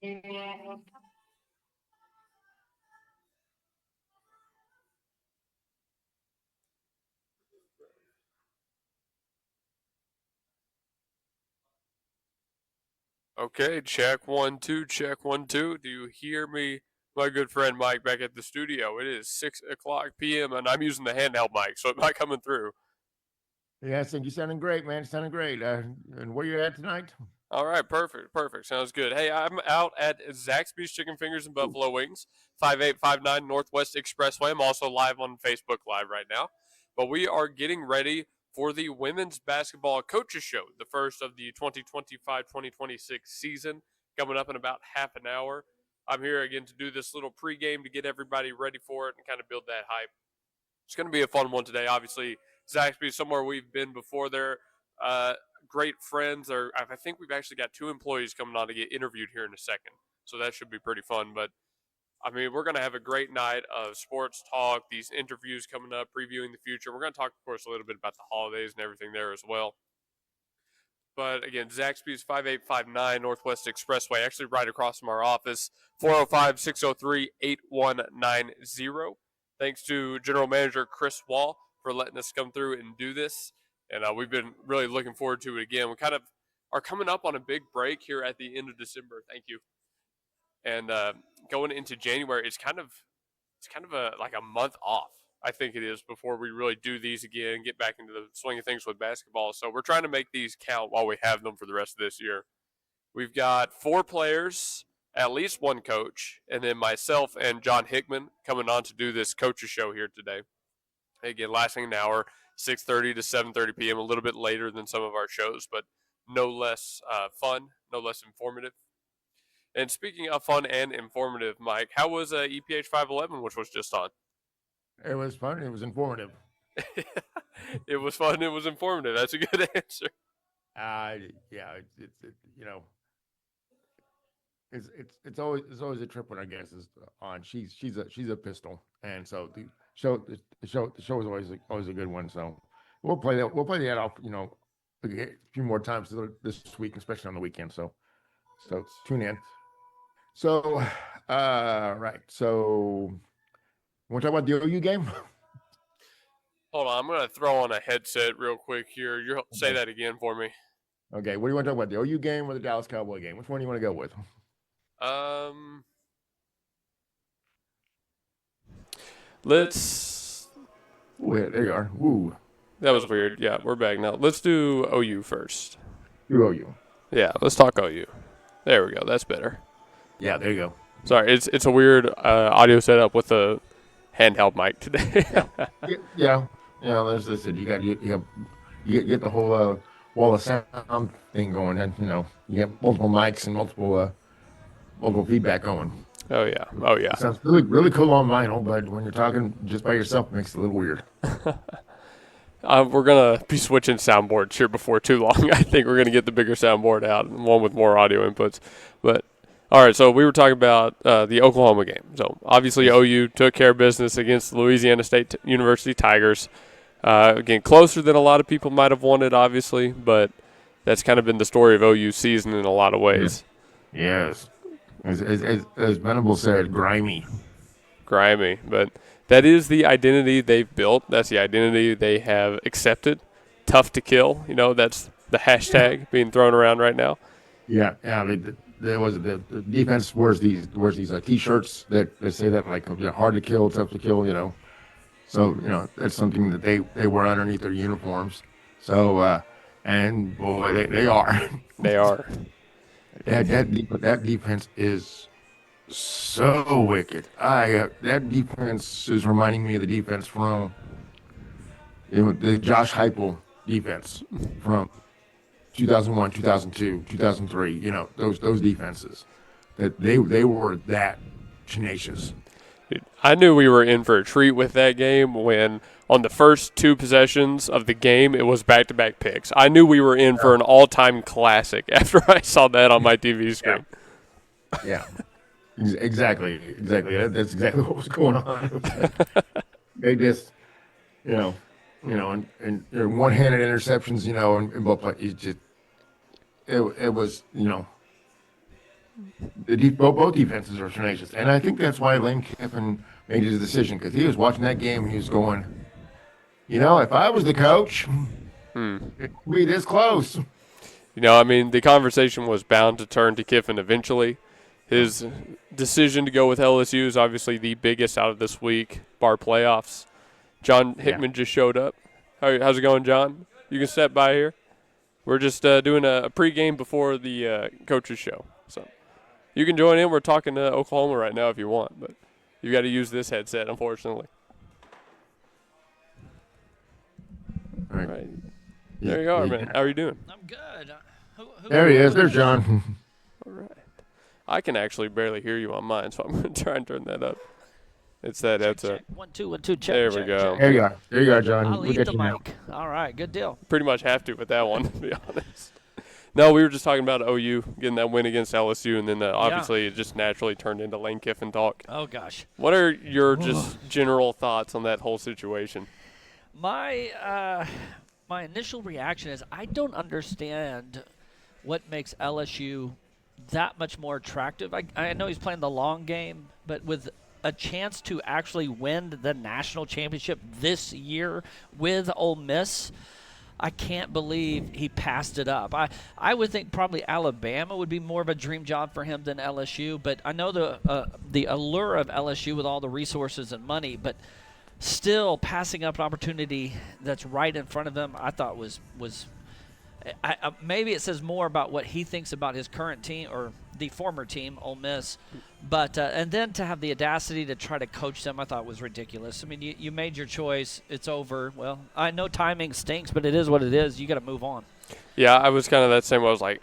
Okay, check 1 2, check 1 2. Do you hear me, my good friend Mike, back at the studio? It is 6:00 p.m. and I'm using the handheld mic, so it might coming through. Yeah, I think you're sounding great, man. Sounding great. And where you at tonight? All right, perfect. Sounds good. Hey, I'm out at Zaxby's Chicken Fingers and Buffalo Wings, 5859 Northwest Expressway. I'm also live on Facebook Live right now. But we are getting ready for the Women's Basketball Coaches Show, the first of the 2025-2026 season, coming up in about half an hour. I'm here again to do this little pregame to get everybody ready for it and kind of build that hype. It's going to be a fun one today. Obviously, Zaxby is somewhere we've been before. They're great friends. I think we've actually got 2 employees coming on to get interviewed here in a second, so that should be pretty fun. But I mean, we're going to have a great night of sports talk, these interviews coming up, previewing the future. We're going to talk, of course, a little bit about the holidays and everything there as well. But again, Zaxby's 5859 Northwest Expressway, actually right across from our office, 405-603-8190. Thanks to General Manager Chris Wall for letting us come through and do this. And we've been really looking forward to it again. We kind of are coming up on a big break here at the end of December. Thank you. And going into January, it's kind of like a month off. I think it is before we really do these again, get back into the swing of things with basketball. So we're trying to make these count while we have them for the rest of this year. We've got 4 players, at least 1 coach, and then myself and John Hickman coming on to do this coaches show here today. Again, lasting an hour, 6:30 to 7:30 p.m., a little bit later than some of our shows, but no less fun, no less informative. And speaking of fun and informative, Mike, how was EPH 511, which was just on? It was fun. It was informative. It was fun. It was informative. That's a good answer. Yeah, it's always a trip when our guest is on. She's a pistol, and so the show is always a good one. So we'll play that off. A few more times this week, especially on the weekend. So tune in. So right. So want to talk about the OU game? Hold on, I'm gonna throw on a headset real quick here. You say that again for me. Okay, what do you want to talk about? The OU game or the Dallas Cowboy game? Which one do you want to go with? Let's. Ooh, yeah, there you are. Ooh. That was weird. Yeah, we're back now. Let's do OU first. Do OU. Yeah, let's talk OU. There we go. That's better. Yeah, there you go. Sorry, it's a weird audio setup with a handheld mic today. Yeah. There's this. You get the whole wall of sound thing going, and you get multiple mics and multiple feedback going. Oh yeah. It sounds really cool on vinyl, but when you're talking just by yourself, it makes it a little weird. We're going to be switching soundboards here before too long. I think we're going to get the bigger soundboard out, one with more audio inputs. But, all right, so we were talking about the Oklahoma game. So, obviously, OU took care of business against the Louisiana State University Tigers. Again, closer than a lot of people might have wanted, obviously, but that's kind of been the story of OU's season in a lot of ways. Yes. As Venable said, grimy. But that is the identity they've built. That's the identity they have accepted. Tough to kill. That's the hashtag being thrown around right now. Yeah. There was the defense wears these T-shirts that say that, like, hard to kill, tough to kill. So that's something that they wear underneath their uniforms. So and boy, they are. They are. That defense is so wicked. That defense is reminding me of the defense from the Josh Heupel defense from 2001, 2002, 2003. Those defenses that they were that tenacious. I knew we were in for a treat with that game when on the first 2 possessions of the game, it was back-to-back picks. I knew we were in for an all-time classic after I saw that on my TV screen. Yeah. Exactly. That's exactly what was going on. They just, and one-handed interceptions, and both plays. It was, both defenses are tenacious, and I think that's why Lane Kiffin made his decision, because he was watching that game and he was going, if I was the coach, it'd be this close. I mean, the conversation was bound to turn to Kiffin eventually. His decision to go with LSU is obviously the biggest out of this week, bar playoffs. John Hickman just showed up. How's it going, John? You can step by here. We're just doing a pregame before the coaches show. So you can join in. We're talking to Oklahoma right now if you want, but you've got to use this headset, unfortunately. All right. There you are, man. How are you doing? I'm good. There he is. There's John. All right. I can actually barely hear you on mine, so I'm going to try and turn that up. It's that headset. 1 2 1 2 check. There check, we go. check. There you go. There you go, John. I'll We'll eat get the you now. mic. All right, good deal. Pretty much have to with that one, to be honest. No, we were just talking about OU getting that win against LSU, and then obviously it just naturally turned into Lane Kiffin talk. Oh gosh. What are your just general thoughts on that whole situation? My initial reaction is I don't understand what makes LSU that much more attractive. I know he's playing the long game, but with a chance to actually win the national championship this year with Ole Miss, I can't believe he passed it up. I would think probably Alabama would be more of a dream job for him than LSU, but I know the allure of LSU with all the resources and money, but still passing up an opportunity that's right in front of him, I thought was maybe it says more about what he thinks about his current team or the former team, Ole Miss. But and then to have the audacity to try to coach them, I thought was ridiculous. I mean, you made your choice. It's over. Well, I know timing stinks, but it is what it is. You got to move on. Yeah, I was kind of that same way. I was like,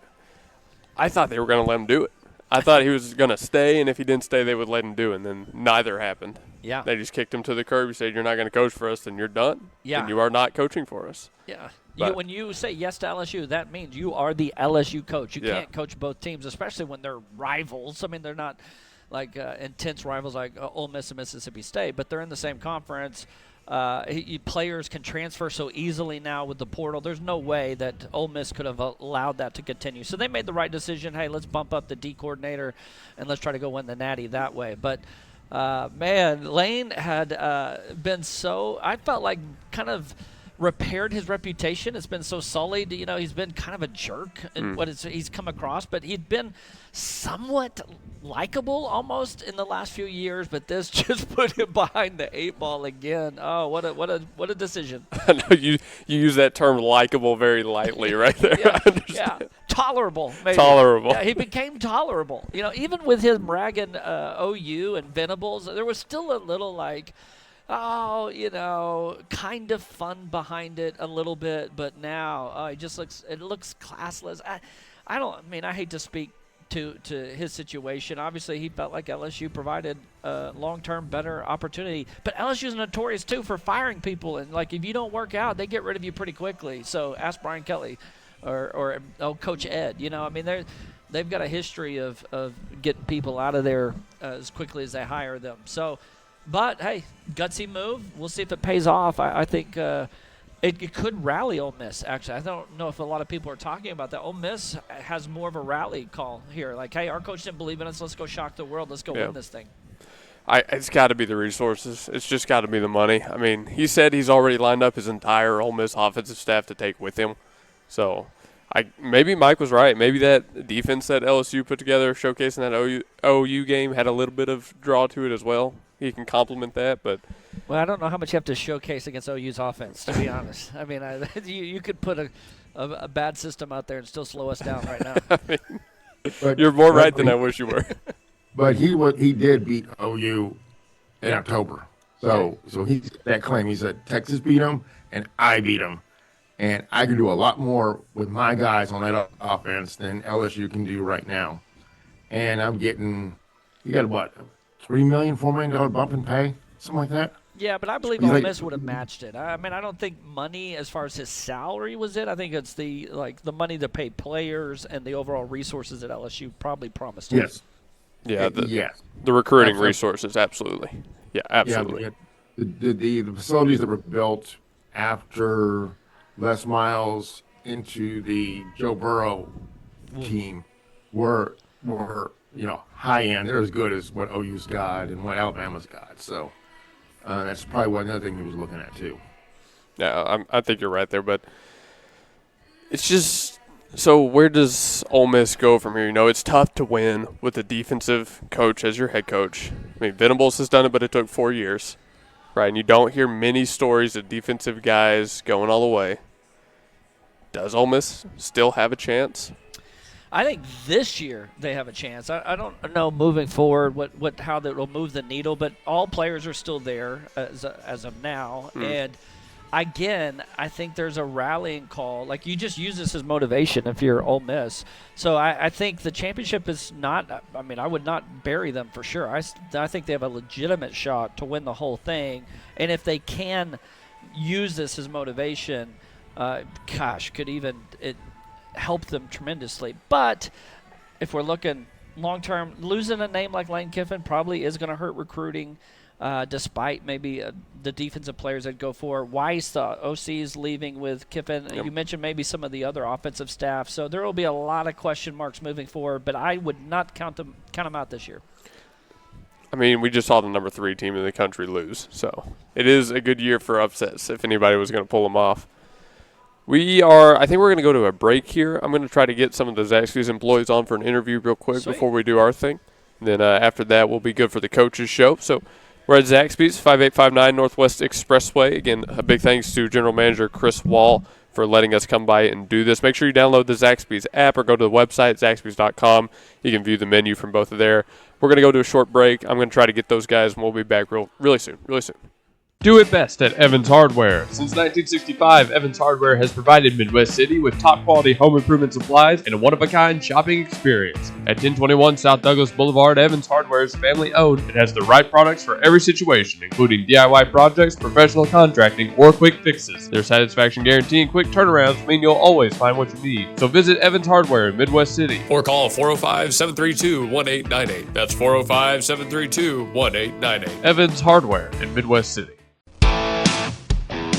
I thought they were going to let him do it. I thought he was going to stay, and if he didn't stay, they would let him do it, and then neither happened. Yeah. They just kicked him to the curb. He said, you're not going to coach for us, then you're done. Yeah. And you are not coaching for us. Yeah. But When you say yes to LSU, that means you are the LSU coach. You Yeah. can't coach both teams, especially when they're rivals. I mean, they're not like intense rivals like Ole Miss and Mississippi State, but they're in the same conference. Players can transfer so easily now with the portal. There's no way that Ole Miss could have allowed that to continue. So they made the right decision. Hey, let's bump up the D coordinator and let's try to go win the Natty that way. But man, Lane had been so – I felt like kind of repaired his reputation. It's been so sullied. He's been kind of a jerk in what he's come across, but he'd been somewhat likable almost in the last few years, but this just put him behind the 8 ball again. Oh, what a decision. I know you use that term likable very lightly right there. Yeah. Tolerable, maybe. Tolerable. Yeah, he became tolerable. Even with him ragging OU and Venables, there was still a little like, kind of fun behind it a little bit, but now it looks classless. I hate to speak to his situation. Obviously, he felt like LSU provided a long-term better opportunity, but LSU's notorious too for firing people, and like if you don't work out, they get rid of you pretty quickly. So ask Brian Kelly or Coach Ed. They've got a history of getting people out of there as quickly as they hire them. So, but hey, gutsy move. We'll see if it pays off. I think it could rally Ole Miss, actually. I don't know if a lot of people are talking about that. Ole Miss has more of a rally call here. Like, hey, our coach didn't believe in us. Let's go shock the world. Let's go win this thing. It's got to be the resources. It's just got to be the money. I mean, he said he's already lined up his entire Ole Miss offensive staff to take with him. So maybe Mike was right. Maybe that defense that LSU put together showcasing that OU game had a little bit of draw to it as well. He can complement that, but – well, I don't know how much you have to showcase against OU's offense, to be honest. I mean, you could put a bad system out there and still slow us down right now. You're more right than I wish you were. But he did beat OU in October. So he's that claim. He said Texas beat him and I beat him, and I can do a lot more with my guys on that offense than LSU can do right now. And I'm getting, you got what, $3 million, $4 million bump in pay, something like that. Yeah, but I believe Ole Miss would have matched it. I mean, I don't think money as far as his salary was it. I think it's the money to pay players and the overall resources that LSU probably promised him. Yes. Yeah. Yes. The recruiting resources, absolutely. Yeah, absolutely. Yeah, the facilities that were built after Les Miles into the Joe Burrow team were high end. They're as good as what OU's got and what Alabama's got. So that's probably another thing he was looking at too. Yeah, I think you're right there, but it's just so where does Ole Miss go from here? It's tough to win with a defensive coach as your head coach. I mean, Venables has done it, but it took 4 years, right? And you don't hear many stories of defensive guys going all the way. Does Ole Miss still have a chance? I think this year they have a chance. I don't know moving forward how that will move the needle, but all players are still there as of now. And again, I think there's a rallying call. Like, you just use this as motivation if you're Ole Miss. So I think the championship is not – I mean, I would not bury them for sure. I think they have a legitimate shot to win the whole thing. And if they can use this as motivation, could even it help them tremendously. But if we're looking long-term, losing a name like Lane Kiffin probably is going to hurt recruiting. Despite maybe the defensive players that go for Weiss, the OC is leaving with Kiffin. Yep. You mentioned maybe some of the other offensive staff. So there will be a lot of question marks moving forward, but I would not count them out this year. I mean, we just saw the number 3 team in the country lose. So it is a good year for upsets if anybody was going to pull them off. I think we're going to go to a break here. I'm going to try to get some of the Zaxby's employees on for an interview real quick before we do our thing. And then after that, we'll be good for the coaches show. So we're at Zaxby's, 5859 Northwest Expressway. Again, a big thanks to General Manager Chris Wall for letting us come by and do this. Make sure you download the Zaxby's app or go to the website, zaxbys.com. You can view the menu from both of there. We're going to go to a short break. I'm going to try to get those guys, and we'll be back really soon. Do it best at Evans Hardware. Since 1965, Evans Hardware has provided Midwest City with top-quality home improvement supplies and a one-of-a-kind shopping experience. At 1021 South Douglas Boulevard, Evans Hardware is family-owned and has the right products for every situation, including DIY projects, professional contracting, or quick fixes. Their satisfaction guarantee and quick turnarounds mean you'll always find what you need. So visit Evans Hardware in Midwest City. Or call 405-732-1898. That's 405-732-1898. Evans Hardware in Midwest City.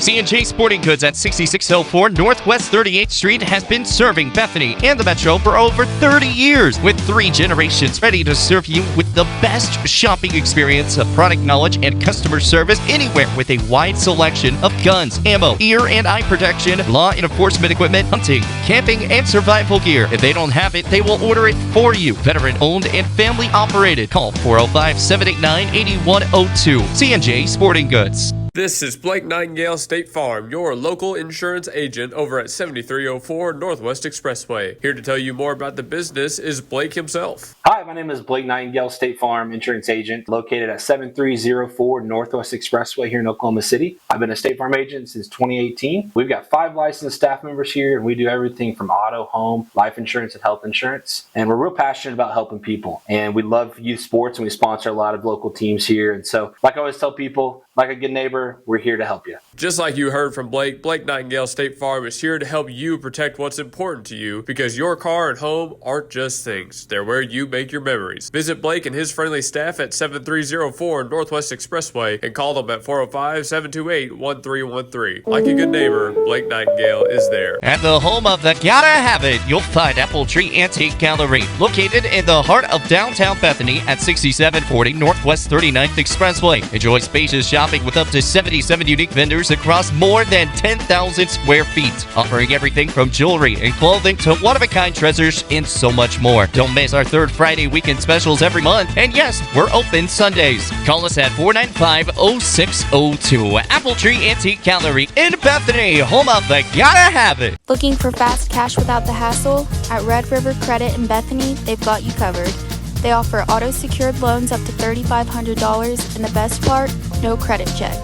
C&J Sporting Goods at 6604 Northwest 38th Street has been serving Bethany and the Metro for over 30 years, with 3 generations ready to serve you with the best shopping experience of product knowledge and customer service anywhere, with a wide selection of guns, ammo, ear and eye protection, law enforcement equipment, hunting, camping, and survival gear. If they don't have it, they will order it for you. Veteran owned and family operated. Call 405-789-8102. C&J Sporting Goods. This is Blake Nightingale State Farm, your local insurance agent over at 7304 Northwest Expressway. Here to tell you more about the business is Blake himself. Hi, my name is Blake Nightingale, State Farm insurance agent located at 7304 Northwest Expressway here in Oklahoma City. I've been a State Farm agent since 2018. We've got 5 licensed staff members here, and we do everything from auto, home, life insurance, and health insurance. And we're real passionate about helping people. And we love youth sports, and we sponsor a lot of local teams here. And so, like I always tell people, like a good neighbor, we're here to help you. Just like you heard from Blake, Blake Nightingale State Farm is here to help you protect what's important to you, because your car and home aren't just things. They're where you make your memories. Visit Blake and his friendly staff at 7304 Northwest Expressway and call them at 405-728-1313. Like a good neighbor, Blake Nightingale is there. At the home of the Gotta Have It, you'll find Apple Tree Antique Gallery, located in the heart of downtown Bethany at 6740 Northwest 39th Expressway. Enjoy spacious shopping with up to 77 unique vendors across more than 10,000 square feet, offering everything from jewelry and clothing to one-of-a-kind treasures and so much more. Don't miss our third Friday weekend specials every month. And yes, we're open Sundays. Call us at 495-0602. Apple Tree Antique Gallery in Bethany, home of the Gotta Have It. Looking for fast cash without the hassle? At Red River Credit in Bethany, they've got you covered. They offer auto-secured loans up to $3,500, and the best part, no credit check.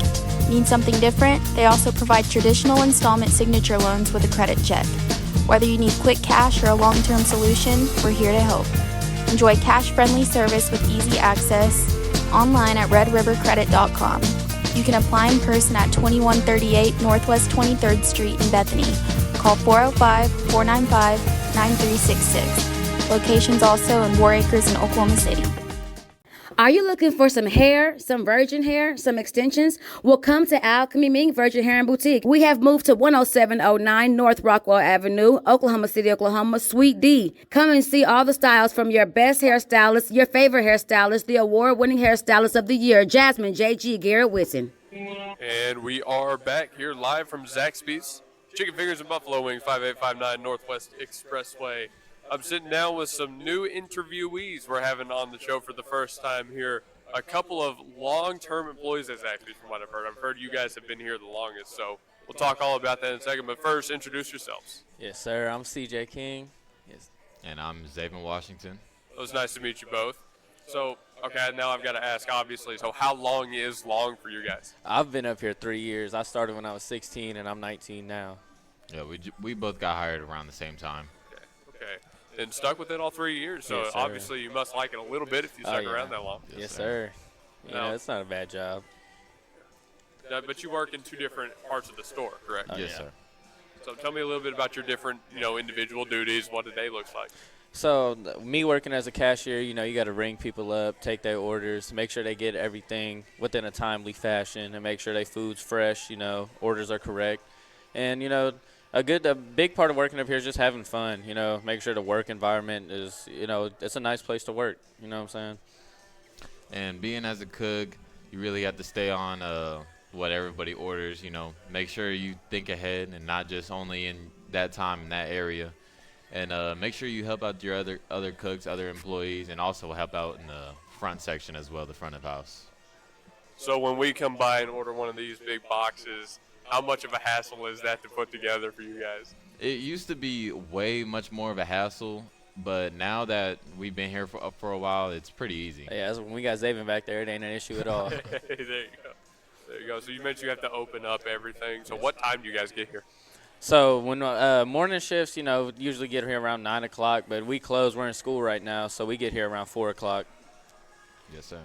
Need something different? They also provide traditional installment signature loans with a credit check. Whether you need quick cash or a long-term solution, we're here to help. Enjoy cash-friendly service with easy access online at redrivercredit.com. You can apply in person at 2138 Northwest 23rd Street in Bethany. Call 405-495-9366. Locations also in War Acres and Oklahoma City. Are you looking for some hair, some virgin hair, some extensions? Well, come to Alchemy Mink Virgin Hair and Boutique. We have moved to 10709 North Rockwell Avenue, Oklahoma City, Oklahoma, Suite D. Come and see all the styles from your best hairstylist, your favorite hairstylist, the award-winning hairstylist of the year, Jasmine J.G. Garrett Whitson. And we are back here live from Zaxby's Chicken Fingers and Buffalo Wings, 5859 Northwest Expressway. I'm sitting down with some new interviewees we're having on the show for the first time here. A couple of long-term employees at Zaxby's, from what I've heard. I've heard you guys have been here the longest, so we'll talk all about that in a second. But first, introduce yourselves. Yes, sir. I'm CJ King. Yes. And I'm Zaven Washington. It was nice to meet you both. So, okay, now I've got to ask, obviously, so how long is long for you guys? I've been up here 3 years. I started when I was 16, and I'm 19 now. Yeah, we both got hired around the same time. Okay. And stuck with it all 3 years, so Yes, sir. obviously you must like it a little bit if you stuck yeah. around that long. Yes, sir. You know, it's not a bad job. But you work in two different parts of the store, correct? Yes, sir. So tell me a little bit about your different, individual duties, what a day looks like. So me working as a cashier, you got to ring people up, take their orders, make sure they get everything within a timely fashion, and make sure their food's fresh, orders are correct. And, a big part of working up here is just having fun, make sure the work environment is, it's a nice place to work, you know what I'm saying? And being as a cook, you really have to stay on what everybody orders, make sure you think ahead and not just only in that time in that area. And make sure you help out your other cooks, other employees, and also help out in the front section as well, the front of house. So when we come by and order one of these big boxes, how much of a hassle is that to put together for you guys? It used to be way much more of a hassle, but now that we've been here for a while, it's pretty easy. Yeah, when we got Zaven back there, it ain't an issue at all. There you go. So you mentioned you have to open up everything. So what time do you guys get here? So when morning shifts, usually get here around 9 o'clock, but we close. We're in school right now, so we get here around 4 o'clock. Yes, sir.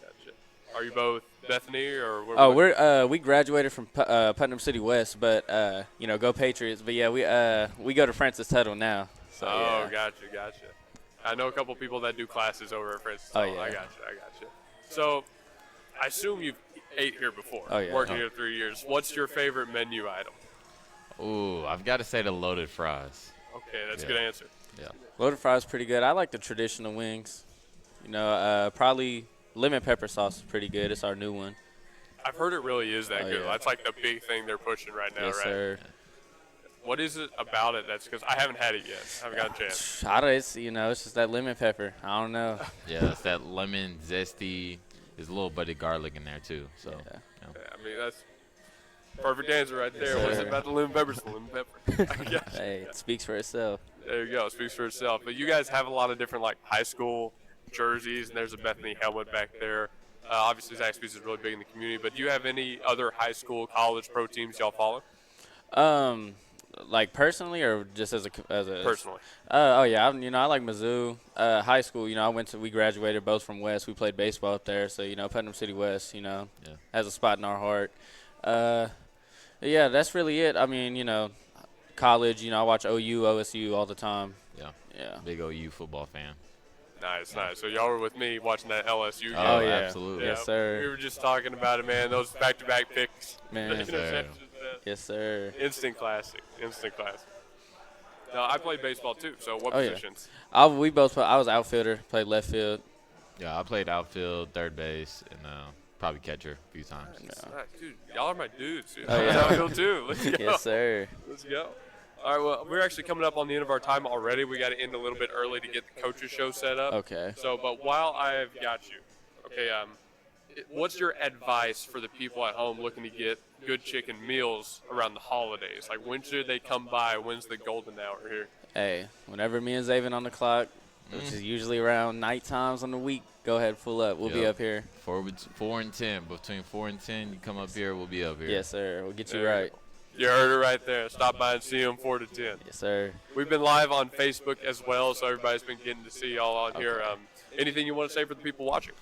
Gotcha. Are you both Bethany or? We graduated from Putnam City West, but go Patriots. But yeah, we go to Francis Tuttle now. So, yeah. Gotcha. I know a couple people that do classes over at Francis Oh, Tuttle. yeah. I gotcha. So I assume you've ate here before. Oh, yeah. Working here 3 years. What's your favorite menu item? Ooh, I've got to say the loaded fries. Okay, that's a good answer. Yeah. Loaded fries pretty good. I like the traditional wings. Probably lemon pepper sauce is pretty good. It's our new one. I've heard it really is that good. Yeah. That's like the big thing they're pushing right now, Yes, right? sir. What is it about it that's because I haven't had it yet. I haven't got a chance. It's just that lemon pepper. I don't know. Yeah, it's that lemon zesty. There's a little bit of garlic in there too. So. Yeah. I mean, that's perfect answer right there. Yes, What's sir. it about the lemon pepper? It's the lemon pepper. Hey, it speaks for itself. There you go. It speaks for itself. But you guys have a lot of different like high school jerseys, and there's a Bethany helmet back there. Obviously, Zaxby's is really big in the community. But do you have any other high school, college, pro teams y'all follow? Like personally, or just as a Personally. I like Mizzou. High school, we graduated both from West. We played baseball up there, so Putnam City West, has a spot in our heart. Yeah, that's really it. I mean, college, I watch OU, OSU all the time. Yeah. Big OU football fan. Nice. So y'all were with me watching that LSU game. Oh, yeah. Absolutely. Yes, sir. We were just talking about it, man. Those back-to-back picks. Man. Yes, sir. Yes, sir. Instant classic. Now, I played baseball too, so what Oh, yeah. positions? I was outfielder, played left field. Yeah, I played outfield, third base, and probably catcher a few times. Nice. Dude, y'all are my dudes. Dude. Oh, yeah. Outfield too. Let's go. Yes, sir. Let's go. All right, well, we're actually coming up on the end of our time already. We got to end a little bit early to get the coaches show set up. Okay. So, but while I've got you, okay, what's your advice for the people at home looking to get good chicken meals around the holidays? Like, when should they come by? When's the golden hour here? Hey, whenever me and Zaven on the clock, which is usually around night times on the week, go ahead, pull up. We'll be up here. 4 and 10. Between 4 and 10, you come up here, we'll be up here. Yes, sir. We'll get you There right. You heard it right there. Stop by and see them 4 to 10. Yes, sir. We've been live on Facebook as well, so everybody's been getting to see y'all on here. Anything you want to say for the people watching?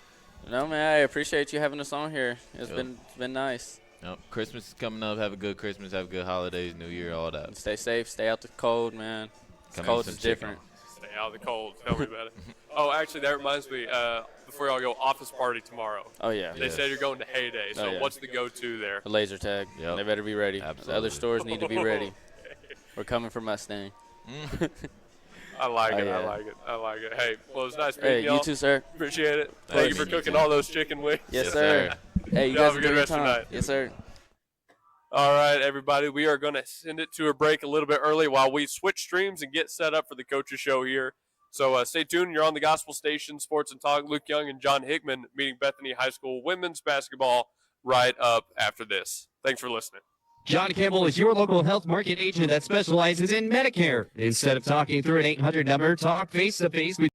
No, man, I appreciate you having us on here. It's been nice. Yep. Christmas is coming up. Have a good Christmas. Have a good holidays, New Year, all that. Stay safe. Stay out the cold, man. Come eat Cold some is different. Stay out of the cold. Tell me about it. Oh, actually, that reminds me. Before y'all go, office party tomorrow. Oh, yeah. They said you're going to Heyday. So what's the go-to there? A laser tag. Yep. They better be ready. Absolutely. The other stores need to be ready. We're coming for Mustang. I like it. yeah. I like it. Hey, well, it was nice meeting y'all. You too, sir. Appreciate it. Thank you for cooking all those chicken wings. Yes, Yes, sir. sir. Hey, you Y'all guys have a enjoy good your rest of your time. night. Yes, sir. All right, everybody. We are going to send it to a break a little bit early while we switch streams and get set up for the Coaches Show here. So stay tuned. You're on the Gospel Station, Sports and Talk. Luke Young and John Hickman meeting Bethany High School women's basketball right up after this. Thanks for listening. John Campbell is your local health market agent that specializes in Medicare. Instead of talking through an 800 number, talk face-to-face with